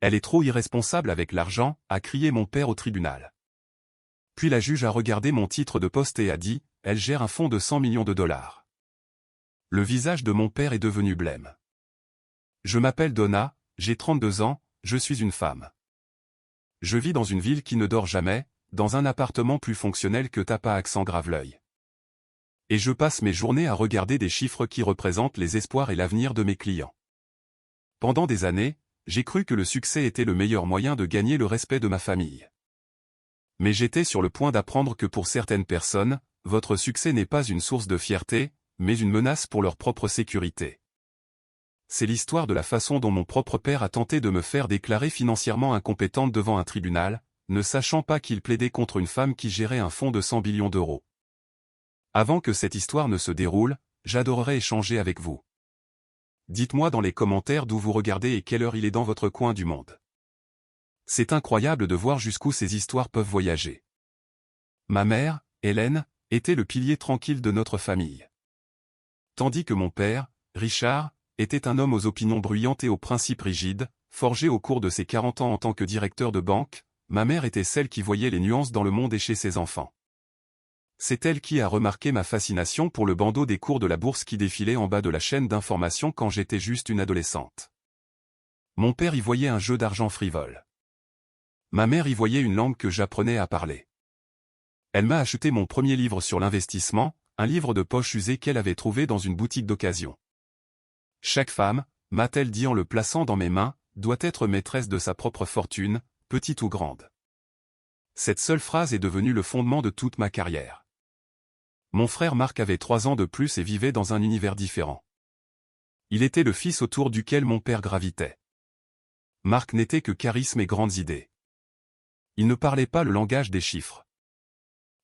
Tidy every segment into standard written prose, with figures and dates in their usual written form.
Elle est trop irresponsable avec l'argent, a crié mon père au tribunal. Puis la juge a regardé mon titre de poste et a dit, elle gère un fonds de 100 millions de dollars. Le visage de mon père est devenu blême. Je m'appelle Donna, j'ai 32 ans, je suis une femme. Je vis dans une ville qui ne dort jamais, dans un appartement plus fonctionnel que Tapa accent Graveleuil. Et je passe mes journées à regarder des chiffres qui représentent les espoirs et l'avenir de mes clients. Pendant des années, j'ai cru que le succès était le meilleur moyen de gagner le respect de ma famille. Mais j'étais sur le point d'apprendre que pour certaines personnes, votre succès n'est pas une source de fierté, mais une menace pour leur propre sécurité. C'est l'histoire de la façon dont mon propre père a tenté de me faire déclarer financièrement incompétente devant un tribunal, ne sachant pas qu'il plaidait contre une femme qui gérait un fonds de 100 billions d'euros. Avant que cette histoire ne se déroule, j'adorerais échanger avec vous. Dites-moi dans les commentaires d'où vous regardez et quelle heure il est dans votre coin du monde. C'est incroyable de voir jusqu'où ces histoires peuvent voyager. Ma mère, Hélène, était le pilier tranquille de notre famille. Tandis que mon père, Richard, était un homme aux opinions bruyantes et aux principes rigides, forgé au cours de ses 40 ans en tant que directeur de banque, ma mère était celle qui voyait les nuances dans le monde et chez ses enfants. C'est elle qui a remarqué ma fascination pour le bandeau des cours de la bourse qui défilait en bas de la chaîne d'information quand j'étais juste une adolescente. Mon père y voyait un jeu d'argent frivole. Ma mère y voyait une langue que j'apprenais à parler. Elle m'a acheté mon premier livre sur l'investissement, un livre de poche usé qu'elle avait trouvé dans une boutique d'occasion. Chaque femme, m'a-t-elle dit en le plaçant dans mes mains, doit être maîtresse de sa propre fortune, petite ou grande. Cette seule phrase est devenue le fondement de toute ma carrière. Mon frère Marc avait 3 ans de plus et vivait dans un univers différent. Il était le fils autour duquel mon père gravitait. Marc n'était que charisme et grandes idées. Il ne parlait pas le langage des chiffres.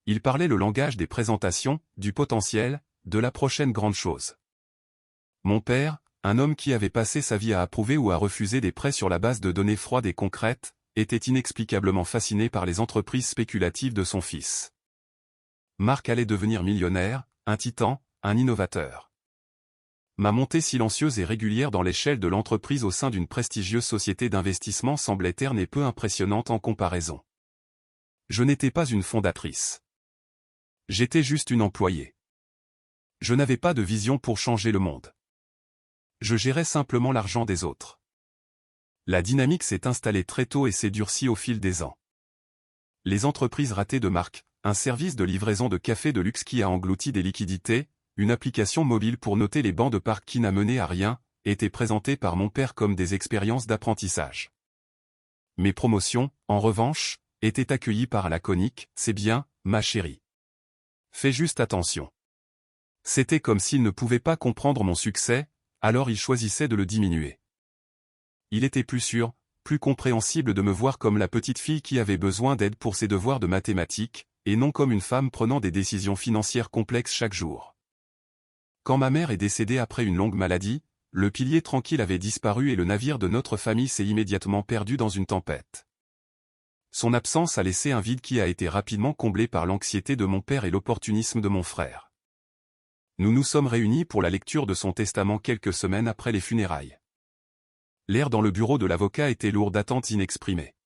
Il parlait le langage des présentations, du potentiel, de la prochaine grande chose. Mon père, un homme qui avait passé sa vie à approuver ou à refuser des prêts sur la base de données froides et concrètes, était inexplicablement fasciné par les entreprises spéculatives de son fils. Marc allait devenir millionnaire, un titan, un innovateur. Ma montée silencieuse et régulière dans l'échelle de l'entreprise au sein d'une prestigieuse société d'investissement semblait terne et peu impressionnante en comparaison. Je n'étais pas une fondatrice. J'étais juste une employée. Je n'avais pas de vision pour changer le monde. Je gérais simplement l'argent des autres. La dynamique s'est installée très tôt et s'est durcie au fil des ans. Les entreprises ratées de Marc, un service de livraison de café de luxe qui a englouti des liquidités, une application mobile pour noter les bancs de parc qui n'a mené à rien, étaient présentées par mon père comme des expériences d'apprentissage. Mes promotions, en revanche, étaient accueillies par un laconique « c'est bien, ma chérie. Fais juste attention ». C'était comme s'il ne pouvait pas comprendre mon succès, alors il choisissait de le diminuer. Il était plus sûr, plus compréhensible de me voir comme la petite fille qui avait besoin d'aide pour ses devoirs de mathématiques, et non comme une femme prenant des décisions financières complexes chaque jour. Quand ma mère est décédée après une longue maladie, le pilier tranquille avait disparu et le navire de notre famille s'est immédiatement perdu dans une tempête. Son absence a laissé un vide qui a été rapidement comblé par l'anxiété de mon père et l'opportunisme de mon frère. Nous nous sommes réunis pour la lecture de son testament quelques semaines après les funérailles. L'air dans le bureau de l'avocat était lourd d'attentes inexprimées.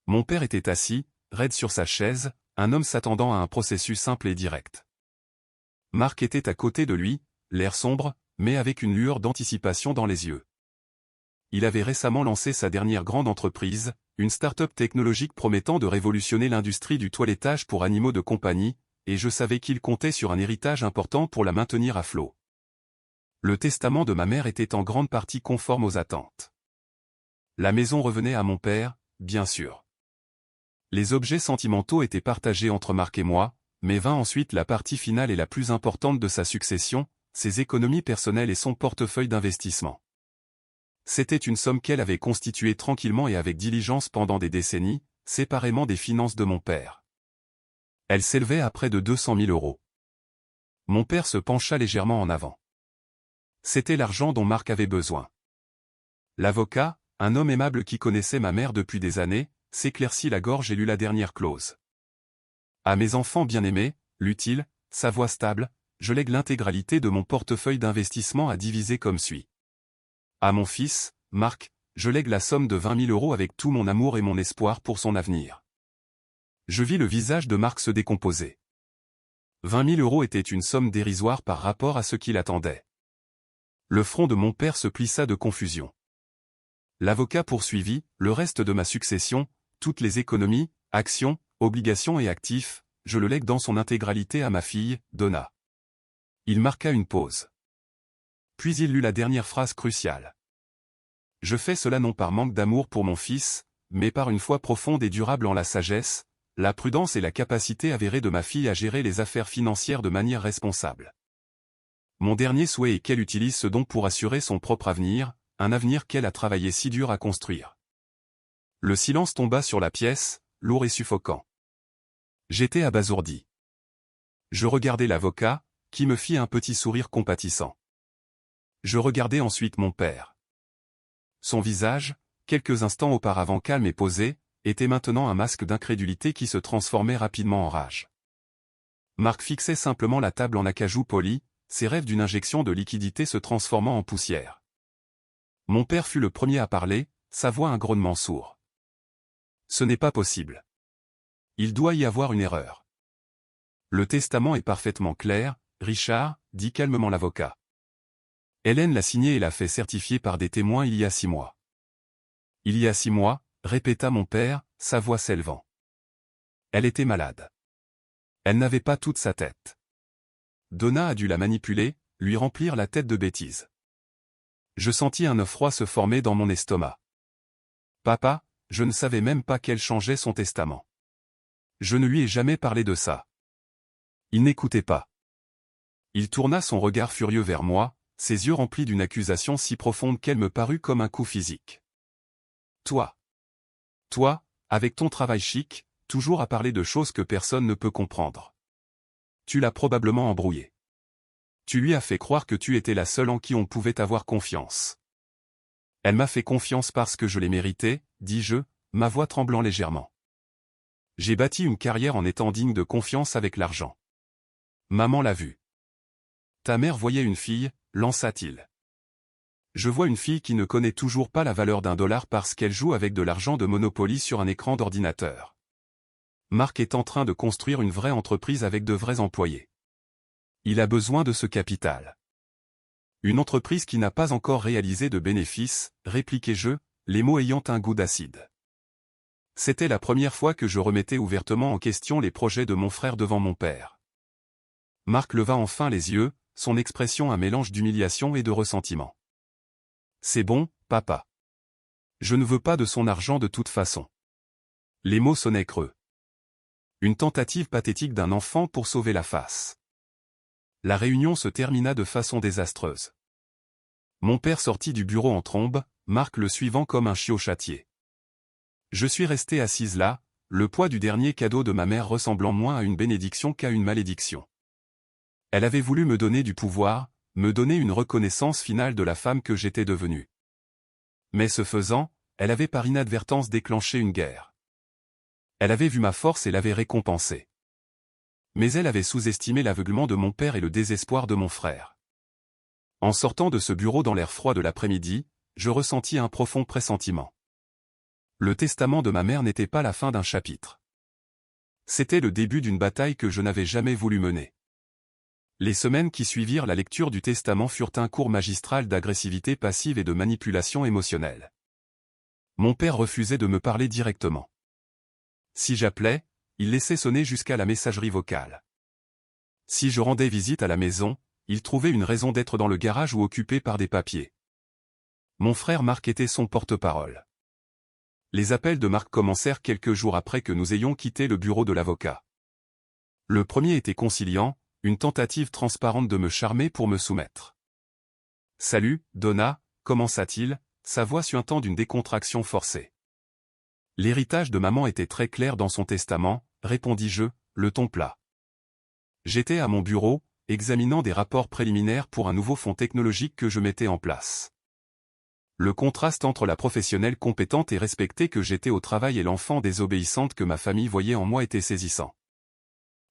Mon père était assis, raide sur sa chaise, un homme s'attendant à un processus simple et direct. Marc était à côté de lui, l'air sombre, mais avec une lueur d'anticipation dans les yeux. Il avait récemment lancé sa dernière grande entreprise, une start-up technologique promettant de révolutionner l'industrie du toilettage pour animaux de compagnie, et je savais qu'il comptait sur un héritage important pour la maintenir à flot. Le testament de ma mère était en grande partie conforme aux attentes. La maison revenait à mon père, bien sûr. Les objets sentimentaux étaient partagés entre Marc et moi, mais vint ensuite la partie finale et la plus importante de sa succession, ses économies personnelles et son portefeuille d'investissement. C'était une somme qu'elle avait constituée tranquillement et avec diligence pendant des décennies, séparément des finances de mon père. Elle s'élevait à près de 200 000 euros. Mon père se pencha légèrement en avant. C'était l'argent dont Marc avait besoin. L'avocat, un homme aimable qui connaissait ma mère depuis des années, s'éclaircit la gorge et lut la dernière clause. À mes enfants bien-aimés, lut-il, sa voix stable, je lègue l'intégralité de mon portefeuille d'investissement à diviser comme suit. À mon fils, Marc, je lègue la somme de 20 000 € avec tout mon amour et mon espoir pour son avenir. Je vis le visage de Marc se décomposer. 20 000 € était une somme dérisoire par rapport à ce qu'il attendait. Le front de mon père se plissa de confusion. L'avocat poursuivit, le reste de ma succession, toutes les économies, actions, obligations et actifs, je le lègue dans son intégralité à ma fille, Donna. Il marqua une pause. Puis il lut la dernière phrase cruciale. Je fais cela non par manque d'amour pour mon fils, mais par une foi profonde et durable en la sagesse, la prudence et la capacité avérée de ma fille à gérer les affaires financières de manière responsable. Mon dernier souhait est qu'elle utilise ce don pour assurer son propre avenir, un avenir qu'elle a travaillé si dur à construire. Le silence tomba sur la pièce, lourd et suffocant. J'étais abasourdi. Je regardais l'avocat, qui me fit un petit sourire compatissant. Je regardais ensuite mon père. Son visage, quelques instants auparavant calme et posé, était maintenant un masque d'incrédulité qui se transformait rapidement en rage. Marc fixait simplement la table en acajou poli, ses rêves d'une injection de liquidité se transformant en poussière. Mon père fut le premier à parler, sa voix un grognement sourd. Ce n'est pas possible. Il doit y avoir une erreur. Le testament est parfaitement clair, Richard, dit calmement l'avocat. Hélène l'a signé et l'a fait certifier par des témoins il y a 6 mois. Il y a 6 mois, répéta mon père, sa voix s'élevant. Elle était malade. Elle n'avait pas toute sa tête. Donna a dû la manipuler, lui remplir la tête de bêtises. Je sentis un œuf froid se former dans mon estomac. Papa, je ne savais même pas qu'elle changeait son testament. Je ne lui ai jamais parlé de ça. Il n'écoutait pas. Il tourna son regard furieux vers moi, ses yeux remplis d'une accusation si profonde qu'elle me parut comme un coup physique. Toi, avec ton travail chic, toujours à parler de choses que personne ne peut comprendre. Tu l'as probablement embrouillé. Tu lui as fait croire que tu étais la seule en qui on pouvait avoir confiance. Elle m'a fait confiance parce que je l'ai mérité, dis-je, ma voix tremblant légèrement. J'ai bâti une carrière en étant digne de confiance avec l'argent. Maman l'a vu. Ta mère voyait une fille, lança-t-il. Je vois une fille qui ne connaît toujours pas la valeur d'$1 parce qu'elle joue avec de l'argent de Monopoly sur un écran d'ordinateur. Marc est en train de construire une vraie entreprise avec de vrais employés. Il a besoin de ce capital. Une entreprise qui n'a pas encore réalisé de bénéfices, répliquai-je, les mots ayant un goût d'acide. C'était la première fois que je remettais ouvertement en question les projets de mon frère devant mon père. Marc leva enfin les yeux, son expression un mélange d'humiliation et de ressentiment. C'est bon, papa. Je ne veux pas de son argent de toute façon. Les mots sonnaient creux. Une tentative pathétique d'un enfant pour sauver la face. La réunion se termina de façon désastreuse. Mon père sortit du bureau en trombe, Marc le suivant comme un chiot châtié. Je suis resté assise là, le poids du dernier cadeau de ma mère ressemblant moins à une bénédiction qu'à une malédiction. Elle avait voulu me donner du pouvoir, me donner une reconnaissance finale de la femme que j'étais devenue. Mais ce faisant, elle avait par inadvertance déclenché une guerre. Elle avait vu ma force et l'avait récompensée. Mais elle avait sous-estimé l'aveuglement de mon père et le désespoir de mon frère. En sortant de ce bureau dans l'air froid de l'après-midi, je ressentis un profond pressentiment. Le testament de ma mère n'était pas la fin d'un chapitre. C'était le début d'une bataille que je n'avais jamais voulu mener. Les semaines qui suivirent la lecture du testament furent un cours magistral d'agressivité passive et de manipulation émotionnelle. Mon père refusait de me parler directement. Si j'appelais, il laissait sonner jusqu'à la messagerie vocale. Si je rendais visite à la maison, il trouvait une raison d'être dans le garage ou occupé par des papiers. Mon frère Marc était son porte-parole. Les appels de Marc commencèrent quelques jours après que nous ayons quitté le bureau de l'avocat. Le premier était conciliant, une tentative transparente de me charmer pour me soumettre. « Salut, Donna », commença-t-il, sa voix suintant d'une décontraction forcée. L'héritage de maman était très clair dans son testament, répondis-je, le ton plat. J'étais à mon bureau, examinant des rapports préliminaires pour un nouveau fonds technologique que je mettais en place. Le contraste entre la professionnelle compétente et respectée que j'étais au travail et l'enfant désobéissante que ma famille voyait en moi était saisissant.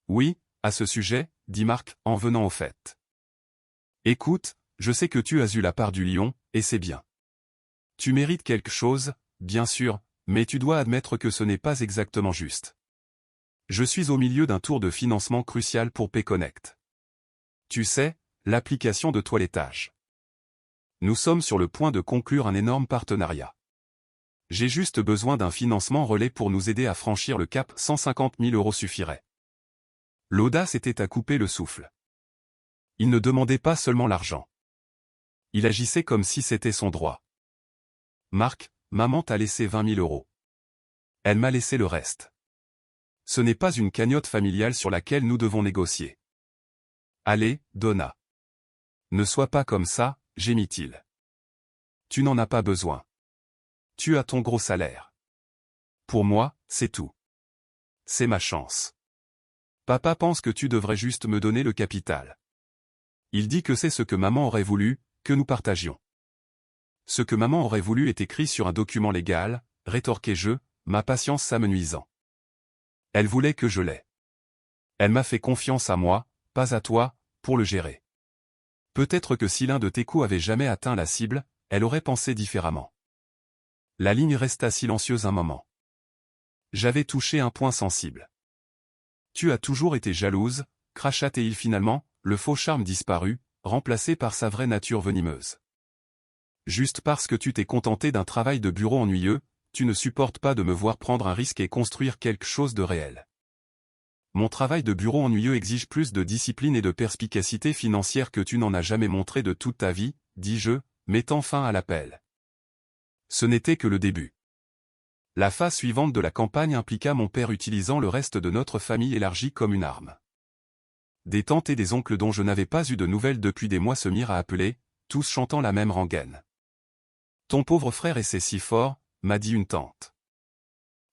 Oui, à ce sujet, dit Marc, en venant au fait. Écoute, je sais que tu as eu la part du lion, et c'est bien. Tu mérites quelque chose, bien sûr, mais tu dois admettre que ce n'est pas exactement juste. Je suis au milieu d'un tour de financement crucial pour P-Connect. Tu sais, l'application de toilettage. Nous sommes sur le point de conclure un énorme partenariat. J'ai juste besoin d'un financement relais pour nous aider à franchir le cap. 150 000 € suffirait. L'audace était à couper le souffle. Il ne demandait pas seulement l'argent. Il agissait comme si c'était son droit. Marc, maman t'a laissé 20 000 €. Elle m'a laissé le reste. Ce n'est pas une cagnotte familiale sur laquelle nous devons négocier. Allez, Donna. Ne sois pas comme ça, gémit-il. Tu n'en as pas besoin. Tu as ton gros salaire. Pour moi, c'est tout. C'est ma chance. Papa pense que tu devrais juste me donner le capital. Il dit que c'est ce que maman aurait voulu, que nous partagions. Ce que maman aurait voulu est écrit sur un document légal, rétorquai-je, ma patience s'amenuisant. Elle voulait que je l'aie. Elle m'a fait confiance à moi, pas à toi, pour le gérer. Peut-être que si l'un de tes coups avait jamais atteint la cible, elle aurait pensé différemment. La ligne resta silencieuse un moment. J'avais touché un point sensible. Tu as toujours été jalouse, cracha-t-il finalement, le faux charme disparu, remplacé par sa vraie nature venimeuse. Juste parce que tu t'es contenté d'un travail de bureau ennuyeux, tu ne supportes pas de me voir prendre un risque et construire quelque chose de réel. Mon travail de bureau ennuyeux exige plus de discipline et de perspicacité financière que tu n'en as jamais montré de toute ta vie, dis-je, mettant fin à l'appel. Ce n'était que le début. La phase suivante de la campagne impliqua mon père utilisant le reste de notre famille élargie comme une arme. Des tantes et des oncles dont je n'avais pas eu de nouvelles depuis des mois se mirent à appeler, tous chantant la même rengaine. Ton pauvre frère essaie si fort, m'a dit une tante.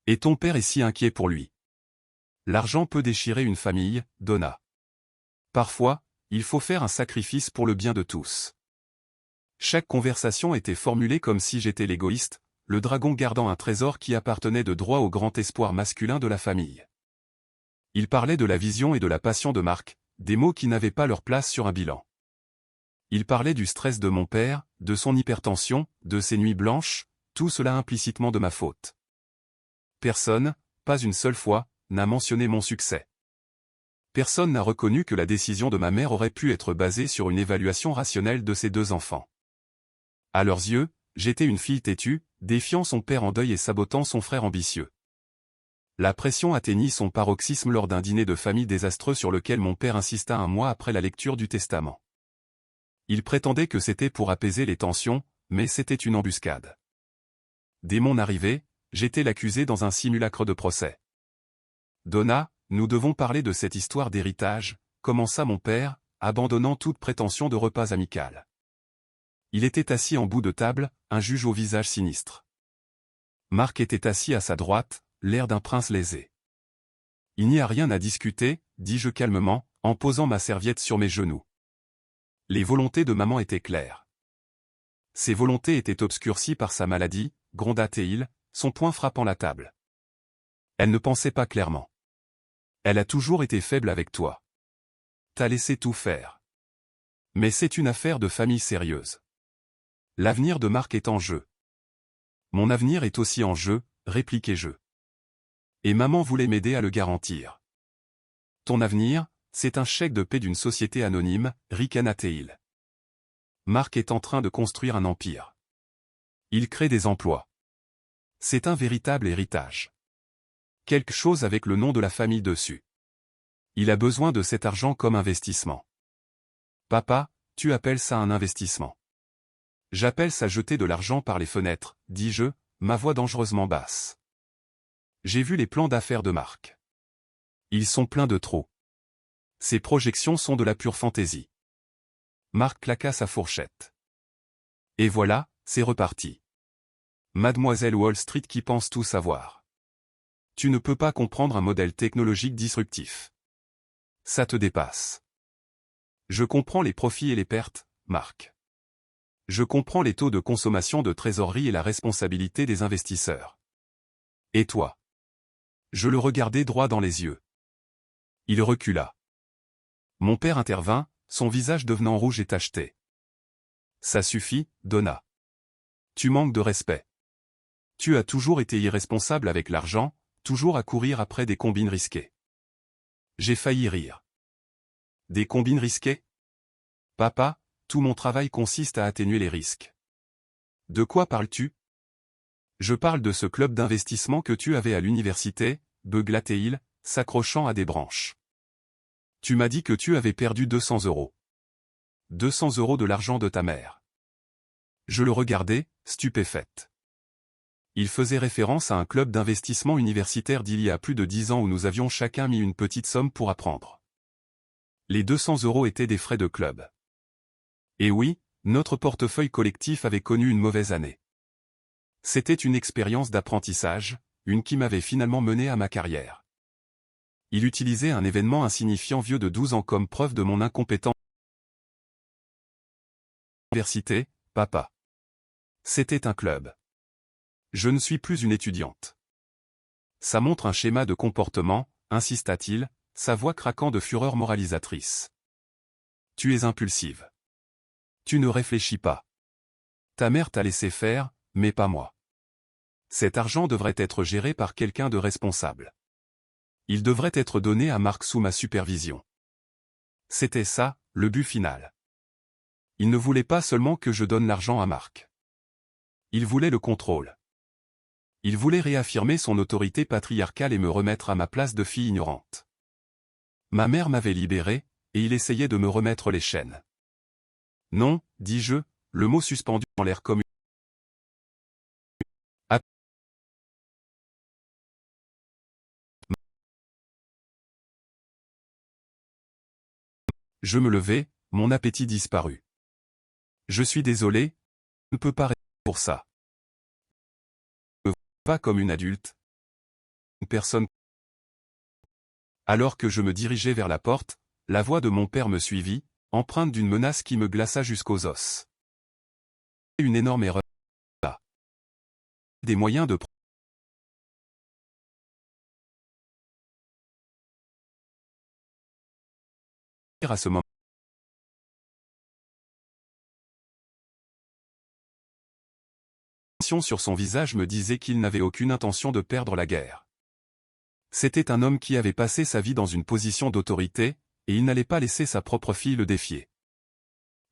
Et ton père est si inquiet pour lui. L'argent peut déchirer une famille, Donna. Parfois, il faut faire un sacrifice pour le bien de tous. Chaque conversation était formulée comme si j'étais l'égoïste, le dragon gardant un trésor qui appartenait de droit au grand espoir masculin de la famille. Il parlait de la vision et de la passion de Marc, des mots qui n'avaient pas leur place sur un bilan. Il parlait du stress de mon père, de son hypertension, de ses nuits blanches, tout cela implicitement de ma faute. Personne, pas une seule fois, n'a mentionné mon succès. Personne n'a reconnu que la décision de ma mère aurait pu être basée sur une évaluation rationnelle de ses deux enfants. À leurs yeux, j'étais une fille têtue, défiant son père en deuil et sabotant son frère ambitieux. La pression atteignit son paroxysme lors d'un dîner de famille désastreux sur lequel mon père insista un mois après la lecture du testament. Il prétendait que c'était pour apaiser les tensions, mais c'était une embuscade. Dès mon arrivée, j'étais l'accusé dans un simulacre de procès. Donna, nous devons parler de cette histoire d'héritage, commença mon père, abandonnant toute prétention de repas amical. Il était assis en bout de table, un juge au visage sinistre. Marc était assis à sa droite, l'air d'un prince lésé. Il n'y a rien à discuter, dis-je calmement, en posant ma serviette sur mes genoux. Les volontés de maman étaient claires. Ses volontés étaient obscurcies par sa maladie, gronda-t-il, son poing frappant la table. Elle ne pensait pas clairement. Elle a toujours été faible avec toi. T'as laissé tout faire. Mais c'est une affaire de famille sérieuse. L'avenir de Marc est en jeu. Mon avenir est aussi en jeu, répliquai-je. Et maman voulait m'aider à le garantir. Ton avenir, c'est un chèque de paie d'une société anonyme, ricana-t-il. Marc est en train de construire un empire. Il crée des emplois. C'est un véritable héritage. Quelque chose avec le nom de la famille dessus. Il a besoin de cet argent comme investissement. Papa, tu appelles ça un investissement. J'appelle ça jeter de l'argent par les fenêtres, dis-je, ma voix dangereusement basse. J'ai vu les plans d'affaires de Marc. Ils sont pleins de trous. Ses projections sont de la pure fantaisie. Marc claqua sa fourchette. Et voilà, c'est reparti. Mademoiselle Wall Street qui pense tout savoir. Tu ne peux pas comprendre un modèle technologique disruptif. Ça te dépasse. Je comprends les profits et les pertes, Marc. Je comprends les taux de consommation de trésorerie et la responsabilité des investisseurs. Et toi? Je le regardai droit dans les yeux. Il recula. Mon père intervint, son visage devenant rouge et tacheté. Ça suffit, Donna. Tu manques de respect. Tu as toujours été irresponsable avec l'argent, toujours à courir après des combines risquées. J'ai failli rire. Des combines risquées? Papa, tout mon travail consiste à atténuer les risques. De quoi parles-tu? Je parle de ce club d'investissement que tu avais à l'université, Beuglateil, s'accrochant à des branches. Tu m'as dit que tu avais perdu 200 €. 200 € de l'argent de ta mère. Je le regardais, stupéfaite. Il faisait référence à un club d'investissement universitaire d'il y a plus de 10 ans où nous avions chacun mis une petite somme pour apprendre. Les 200 € étaient des frais de club. Et oui, notre portefeuille collectif avait connu une mauvaise année. C'était une expérience d'apprentissage, une qui m'avait finalement mené à ma carrière. Il utilisait un événement insignifiant vieux de 12 ans comme preuve de mon incompétence. Université, papa. C'était un club. Je ne suis plus une étudiante. Ça montre un schéma de comportement, insista-t-il, sa voix craquant de fureur moralisatrice. Tu es impulsive. Tu ne réfléchis pas. Ta mère t'a laissé faire, mais pas moi. Cet argent devrait être géré par quelqu'un de responsable. Il devrait être donné à Marc sous ma supervision. C'était ça, le but final. Il ne voulait pas seulement que je donne l'argent à Marc. Il voulait le contrôle. Il voulait réaffirmer son autorité patriarcale et me remettre à ma place de fille ignorante. Ma mère m'avait libéré, et il essayait de me remettre les chaînes. Non, dis-je, le mot suspendu en l'air comme une... Je me levai, mon appétit disparut. Je suis désolé, je ne peux pas rester pour ça. Je ne me vois pas comme une adulte. Une personne. Alors que je me dirigeais vers la porte, la voix de mon père me suivit, empreinte d'une menace qui me glaça jusqu'aux os. Une énorme erreur. Là. Des moyens de à ce moment. Sur son visage me disait qu'il n'avait aucune intention de perdre la guerre. C'était un homme qui avait passé sa vie dans une position d'autorité, et il n'allait pas laisser sa propre fille le défier.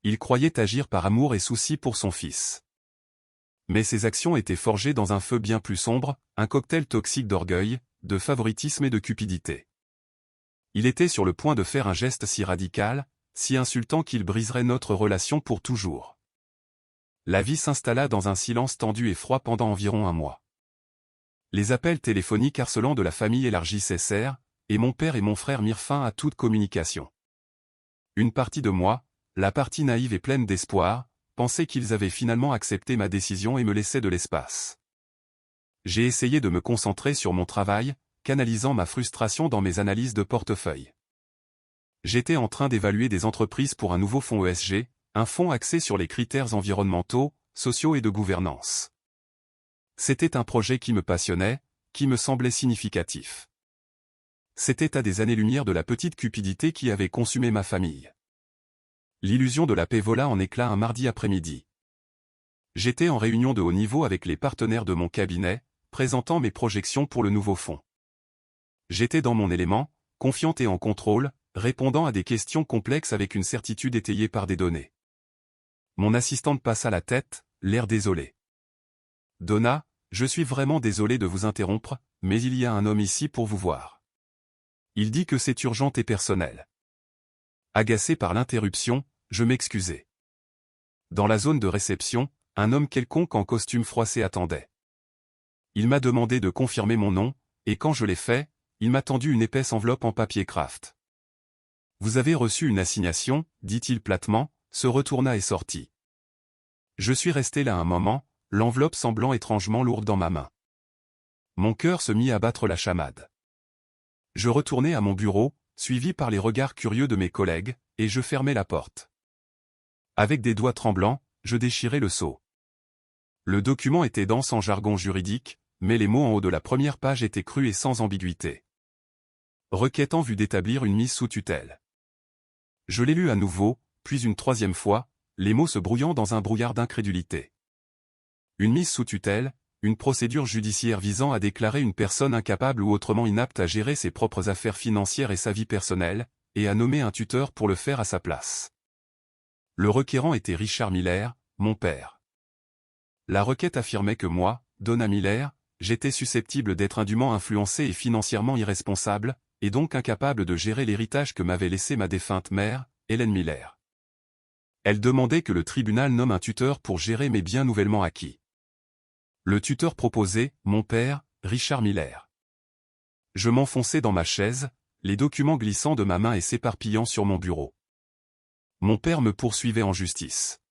Il croyait agir par amour et souci pour son fils. Mais ses actions étaient forgées dans un feu bien plus sombre, un cocktail toxique d'orgueil, de favoritisme et de cupidité. Il était sur le point de faire un geste si radical, si insultant qu'il briserait notre relation pour toujours. La vie s'installa dans un silence tendu et froid pendant environ un mois. Les appels téléphoniques harcelants de la famille élargie cessèrent, et mon père et mon frère mirent fin à toute communication. Une partie de moi, la partie naïve et pleine d'espoir, pensait qu'ils avaient finalement accepté ma décision et me laissaient de l'espace. J'ai essayé de me concentrer sur mon travail, canalisant ma frustration dans mes analyses de portefeuille. J'étais en train d'évaluer des entreprises pour un nouveau fonds ESG, un fonds axé sur les critères environnementaux, sociaux et de gouvernance. C'était un projet qui me passionnait, qui me semblait significatif. C'était à des années-lumière de la petite cupidité qui avait consumé ma famille. L'illusion de la paix vola en éclats un mardi après-midi. J'étais en réunion de haut niveau avec les partenaires de mon cabinet, présentant mes projections pour le nouveau fonds. J'étais dans mon élément, confiante et en contrôle, répondant à des questions complexes avec une certitude étayée par des données. Mon assistante passa la tête, l'air désolé. Donna, je suis vraiment désolé de vous interrompre, mais il y a un homme ici pour vous voir. Il dit que c'est urgent et personnel. Agacé par l'interruption, je m'excusai. Dans la zone de réception, un homme quelconque en costume froissé attendait. Il m'a demandé de confirmer mon nom, et quand je l'ai fait, il m'a tendu une épaisse enveloppe en papier craft. Vous avez reçu une assignation, dit-il platement, se retourna et sortit. Je suis resté là un moment, l'enveloppe semblant étrangement lourde dans ma main. Mon cœur se mit à battre la chamade. Je retournai à mon bureau, suivi par les regards curieux de mes collègues, et je fermai la porte. Avec des doigts tremblants, je déchirai le sceau. Le document était dense en jargon juridique, mais les mots en haut de la première page étaient crus et sans ambiguïté. Requête en vue d'établir une mise sous tutelle. Je l'ai lu à nouveau, puis une troisième fois, les mots se brouillant dans un brouillard d'incrédulité. Une mise sous tutelle, une procédure judiciaire visant à déclarer une personne incapable ou autrement inapte à gérer ses propres affaires financières et sa vie personnelle, et à nommer un tuteur pour le faire à sa place. Le requérant était Richard Miller, mon père. La requête affirmait que moi, Donna Miller, j'étais susceptible d'être indûment influencé et financièrement irresponsable, et donc incapable de gérer l'héritage que m'avait laissé ma défunte mère, Hélène Miller. Elle demandait que le tribunal nomme un tuteur pour gérer mes biens nouvellement acquis. Le tuteur proposé, mon père, Richard Miller. Je m'enfonçais dans ma chaise, les documents glissant de ma main et s'éparpillant sur mon bureau. Mon père me poursuivait en justice.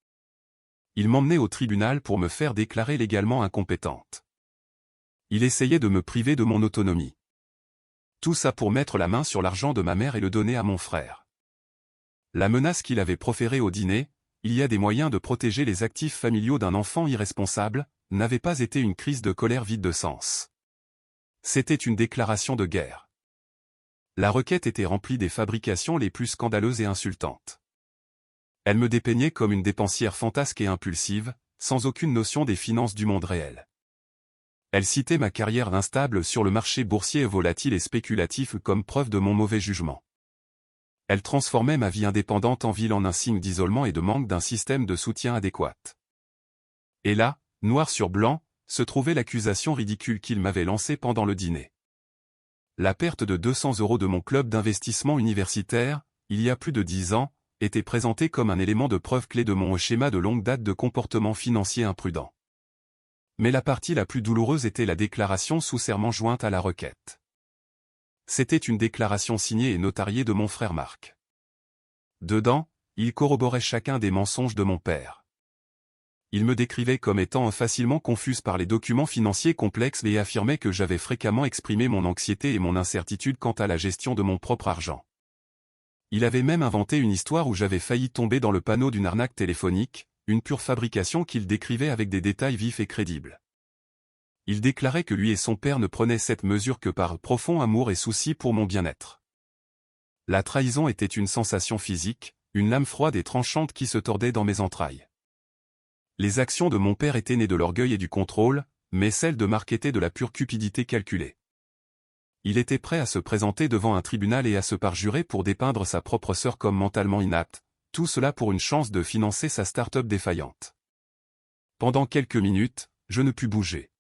Il m'emmenait au tribunal pour me faire déclarer légalement incompétente. Il essayait de me priver de mon autonomie. Tout ça pour mettre la main sur l'argent de ma mère et le donner à mon frère. La menace qu'il avait proférée au dîner, il y a des moyens de protéger les actifs familiaux d'un enfant irresponsable, n'avait pas été une crise de colère vide de sens. C'était une déclaration de guerre. La requête était remplie des fabrications les plus scandaleuses et insultantes. Elle me dépeignait comme une dépensière fantasque et impulsive, sans aucune notion des finances du monde réel. Elle citait ma carrière instable sur le marché boursier volatile et spéculatif comme preuve de mon mauvais jugement. Elle transformait ma vie indépendante en ville en un signe d'isolement et de manque d'un système de soutien adéquat. Et là, noir sur blanc, se trouvait l'accusation ridicule qu'il m'avait lancée pendant le dîner. La perte de 200 € de mon club d'investissement universitaire, il y a plus de 10 ans, était présentée comme un élément de preuve clé de mon schéma de longue date de comportement financier imprudent. Mais la partie la plus douloureuse était la déclaration sous serment jointe à la requête. C'était une déclaration signée et notariée de mon frère Marc. Dedans, il corroborait chacun des mensonges de mon père. Il me décrivait comme étant facilement confuse par les documents financiers complexes et affirmait que j'avais fréquemment exprimé mon anxiété et mon incertitude quant à la gestion de mon propre argent. Il avait même inventé une histoire où j'avais failli tomber dans le panneau d'une arnaque téléphonique, une pure fabrication qu'il décrivait avec des détails vifs et crédibles. Il déclarait que lui et son père ne prenaient cette mesure que par profond amour et souci pour mon bien-être. La trahison était une sensation physique, une lame froide et tranchante qui se tordait dans mes entrailles. Les actions de mon père étaient nées de l'orgueil et du contrôle, mais celles de Marc étaient de la pure cupidité calculée. Il était prêt à se présenter devant un tribunal et à se parjurer pour dépeindre sa propre sœur comme mentalement inapte, tout cela pour une chance de financer sa start-up défaillante. Pendant quelques minutes, je ne pus bouger.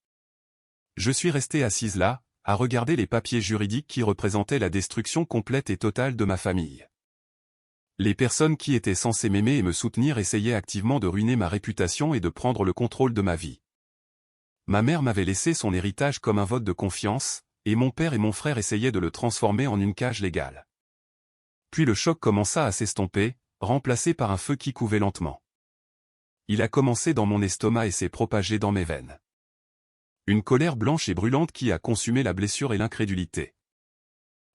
Je suis resté assise là, à regarder les papiers juridiques qui représentaient la destruction complète et totale de ma famille. Les personnes qui étaient censées m'aimer et me soutenir essayaient activement de ruiner ma réputation et de prendre le contrôle de ma vie. Ma mère m'avait laissé son héritage comme un vote de confiance, et mon père et mon frère essayaient de le transformer en une cage légale. Puis le choc commença à s'estomper, remplacé par un feu qui couvait lentement. Il a commencé dans mon estomac et s'est propagé dans mes veines. Une colère blanche et brûlante qui a consumé la blessure et l'incrédulité.